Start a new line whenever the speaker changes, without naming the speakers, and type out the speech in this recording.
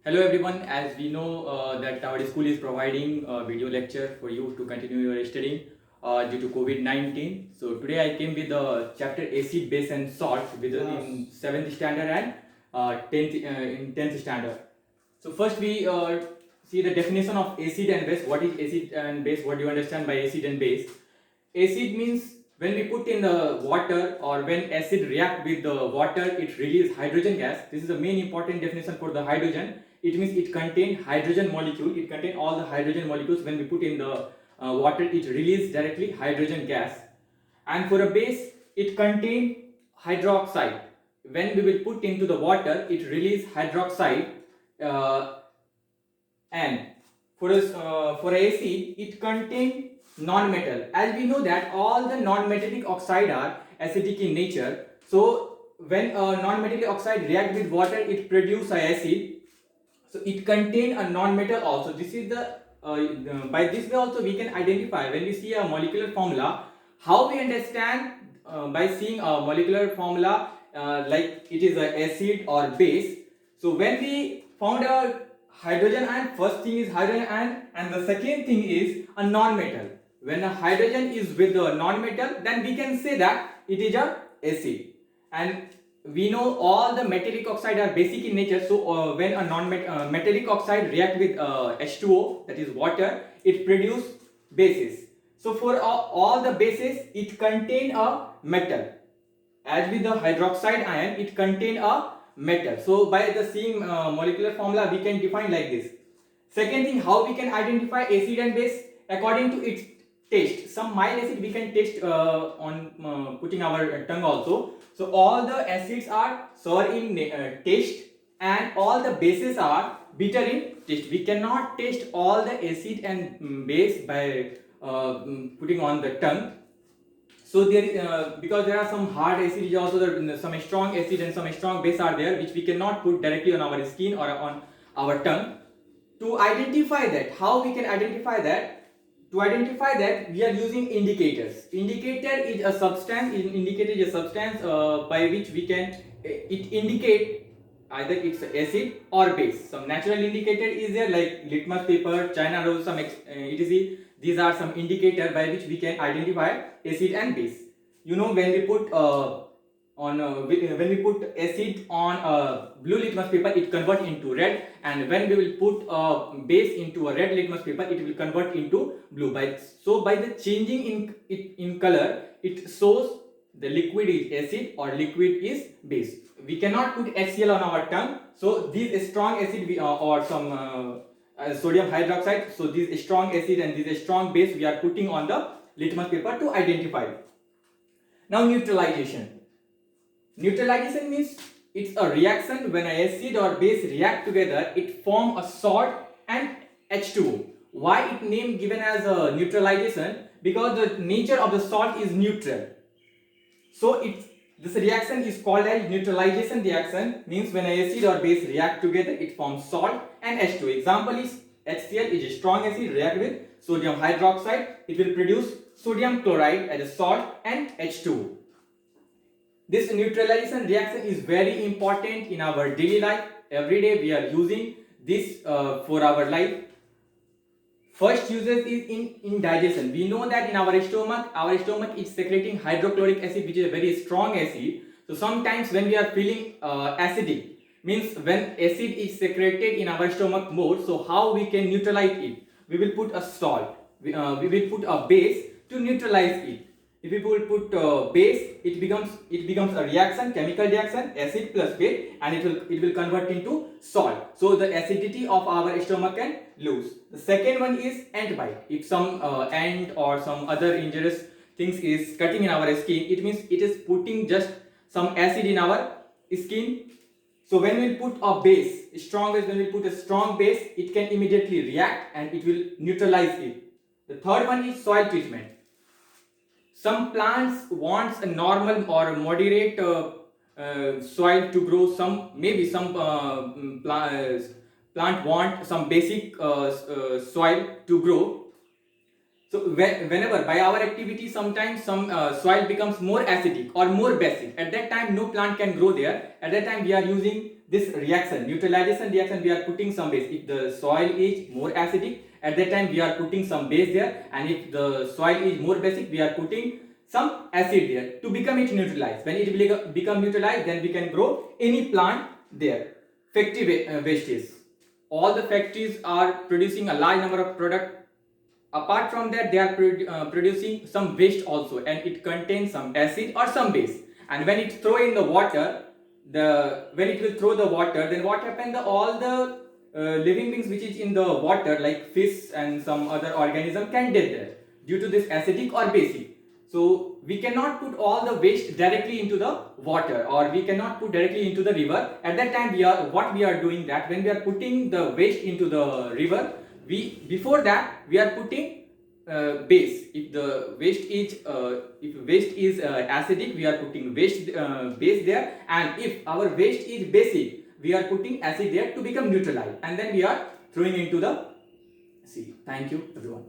Hello everyone, as we know that our school is providing a video lecture for you to continue your studying due to COVID-19. So today I came with the chapter acid, base and salt in 7th standard and 10th in 10th standard. So first we see the definition of acid and base. What is acid and base? What do you understand by acid and base? Acid means when we put in the water or when acid react with the water, it release hydrogen gas. This is the main important definition for the hydrogen. It means it contain hydrogen molecule. It contain all the hydrogen molecules. When we put in the water, it release directly hydrogen gas. And for a base, it contain hydroxide. When we will put into the water, it release hydroxide. Uh, and for acid, it contain non-metal. As we know that all the non-metallic oxide are acidic in nature. So when a non-metallic oxide react with water, it produce a acid. So it contain a non-metal also. This is by this way also we can identify when we see a molecular formula. How we understand by seeing a molecular formula like it is a acid or base. So when we found a hydrogen ion, first thing is hydrogen ion, and the second thing is a non-metal. When a hydrogen is with the non-metal, then we can say that it is a acid. And we know all the metallic oxide are basic in nature. So when a non-metallic oxide react with H2O, that is water, it produce bases. So for all the bases, it contain a metal. As with the hydroxide ion, it contain a metal. So by the same molecular formula, we can define like this. Second thing, how we can identify acid and base according to its taste. Some mild acid we can taste on putting our tongue also. So all the acids are sour in taste and all the bases are bitter in taste. We cannot taste all the acid and base by putting on the tongue. So there is because there are some hard acid also there, some strong acid and some strong base are there which we cannot put directly on our skin or on our tongue. To identify that, how we can identify that? To identify that, we are using indicators. Indicator is a substance. Indicator is a substance by which we can it indicate either it's acid or base. Some natural indicator is there like litmus paper, China rose, some etc. These are some indicator by which we can identify acid and base. You know, when we put when we put acid on blue litmus paper, it convert into red, and when we will put base into a red litmus paper, it will convert into blue. By the changing in color, it shows the liquid is acid or liquid is base. We cannot put HCl on our tongue, so this strong acid or some sodium hydroxide, so this strong acid and this strong base we are putting on the litmus paper to identify. Now neutralization. Neutralization means it's a reaction when an acid or base react together, it form a salt and H2O. Why it name given as a neutralization? Because the nature of the salt is neutral. So this reaction is called as neutralization reaction, means when an acid or base react together, it forms salt and H2O. Example is HCl is a strong acid react with sodium hydroxide, it will produce sodium chloride as a salt and H2O. This neutralization reaction is very important in our daily life. Every day we are using this for our life. First uses is in digestion. We know that in our stomach is secreting hydrochloric acid, which is a very strong acid. So sometimes when we are feeling acidic, means when acid is secreted in our stomach more, so how we can neutralize it? We will put a salt. We will put a base to neutralize it. If we will put base, it becomes a reaction, chemical reaction, acid plus base, and it will convert into salt. So the acidity of our stomach can lose. The second one is ant bite. If some ant or some other injurious things is cutting in our skin, it means it is putting just some acid in our skin. So when we put a base, when we put a strong base, it can immediately react and it will neutralize it. The third one is soil treatment. Some plants wants a normal or moderate soil to grow. Some plant want some basic soil to grow. So whenever by our activity, sometimes some soil becomes more acidic or more basic. At that time, no plant can grow there. At that time, we are using this reaction, neutralization reaction, we are putting some base. If the soil is more acidic, at that time we are putting some base there, and if the soil is more basic, we are putting some acid there to become it neutralized. When it will become neutralized, then we can grow any plant there. Factory wastage. All the factories are producing a large number of product. Apart from that, they are producing some waste also, and it contains some acid or some base. And when it throw in the water, when it will throw the water, then what happens? All the living beings which is in the water, like fish and some other organism, can dead there due to this acidic or basic. So we cannot put all the waste directly into the water, or we cannot put directly into the river. At that time, what we are doing, that when we are putting the waste into the river, before that we are putting base. If the waste is acidic, we are putting base there, and if our waste is basic, we are putting acid there to become neutralized, and then we are throwing into the sea. Thank you everyone.